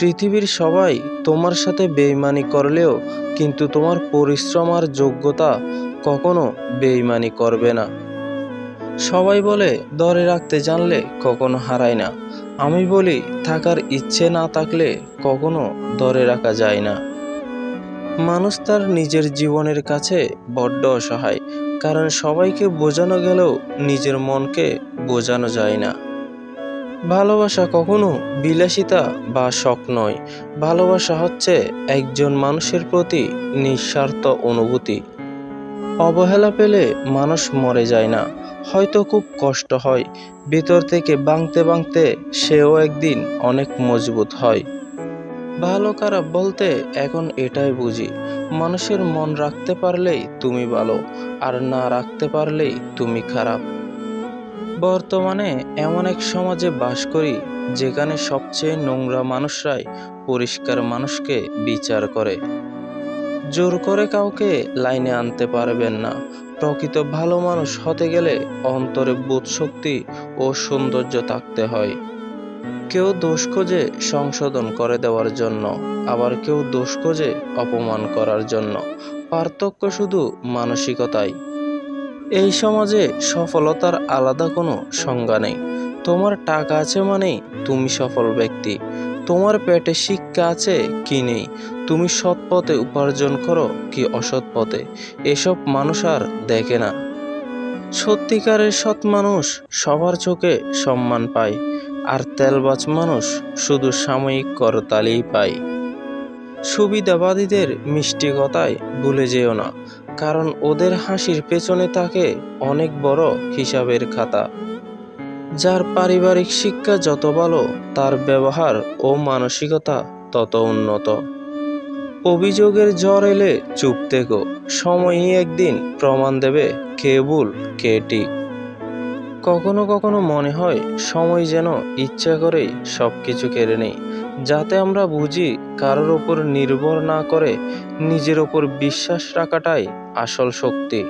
পৃথিবীর সবাই তোমার সাথে বেইমানি করলেও কিন্তু তোমার পরিশ্রম আর যোগ্যতা কখনো বেইমানি করবে না। সবাই বলে ধরে রাখতে জানলে কখনো হারায় না। আমি বলি থাকার ইচ্ছে না থাকলে কখনো ধরে রাখা যায় না। মানুষ তার নিজের জীবনের কাছে বড্ড অসহায়, কারণ সবাইকে বোঝানো গেলেও নিজের মনকে বোঝানো যায় না। ভালোবাসা কখনো বিলাসিতা বা শখ নয়। ভালোবাসা হচ্ছে একজন মানুষের প্রতি নিঃস্বার্থ অনুভূতি। অবহেলা পেলে মানুষ মরে যায় না, হয়তো খুব কষ্ট হয়, ভেতর থেকে ভাঙতে ভাঙতে সেও একদিন অনেক মজবুত হয়। ভালো খারাপ বলতে এখন এটাই বুঝি, মানুষের মন রাখতে পারলেই তুমি ভালো, আর না রাখতে পারলেই তুমি খারাপ। বর্তমানে এমন এক সমাজে বাস করি যেখানে সবচেয়ে নোংরা মানুষরাই পরিষ্কার মানুষকে বিচার করে। জোর করে কাউকে লাইনে আনতে পারবেন না। প্রকৃত ভালো মানুষ হতে গেলে অন্তরে বোধশক্তি ও সৌন্দর্য থাকতে হয়। কেউ দোষ খোঁজে সংশোধন করে দেওয়ার জন্য, আবার কেউ দোষ খোঁজে অপমান করার জন্য। পার্থক্য শুধু মানসিকতায়। এই সমাজে সফলতার আলাদা কোনো সংজ্ঞা নেই। তোমার টাকা আছে মানেই তুমি সফল ব্যক্তি। তোমার পেটে শিক্ষা আছে কি নেই, তুমি সৎ পথে উপার্জন করো কি অসৎ পথে, এসব মানুষ আর দেখে না। সত্যিকারের সৎ মানুষ সবার চোখে সম্মান পায়, আর তেলবাজ মানুষ শুধু সাময়িক করতালিই পায়। সুবিধাবাদীদের মিষ্টি কথায় ভুলে যেও না, কারণ ওদের হাসির পেছনে থাকে অনেক বড় হিসাবের খাতা। যার পারিবারিক শিক্ষা যত ভালো, তার ব্যবহার ও মানসিকতা তত উন্নত। অভিযোগের ঝড় এলে চুপ থেকো, সময়ই একদিন প্রমাণ দেবে কে ভুল কে ঠিক। কখনো কখনো মনে হয় সময় যেন ইচ্ছা করেই সবকিছু কেড়ে নেই, যাতে আমরা বুঝি কারোর ওপর নির্ভর না করে নিজের ওপর বিশ্বাস রাখাটাই আসল শক্তি।